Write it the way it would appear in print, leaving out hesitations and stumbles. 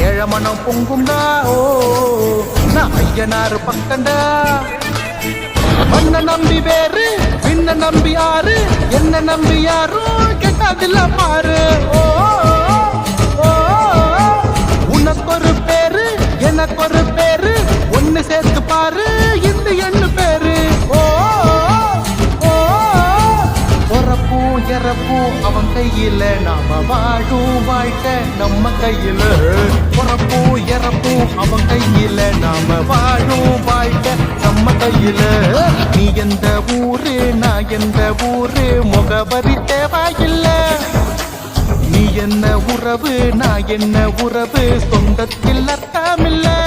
ஏழ மனம் பொங்கும்டா ஓ நான் ஐயனாறு பக்கண்டா மண்ண நம்பி வேறு பின்ன நம்பி ஆறு என்ன நம்பி யாரும் கெட்டதில்ல பாரு ஓ உனக்கு ஒரு பேரு எனக்கு ஒரு பேரு ஒன்னு சேர்த்து பாரு இந்த எண்ணு பேரு ஓ பொறப்பும் இறப்பும் அவன் கையில நாம வாழும் வாழ்க்கை நம்ம கையில பொறப்பும் இறப்பும் அவன் கையில நாம வாழும் வாழ்க்கை நம்ம கையில நீ எந்த ஊரு நான் எந்த ஊரு முகவரி தேவையில்லை நீ என்ன உறவு நான் என்ன உறவு சொந்தத்தில் அர்த்தமில்லை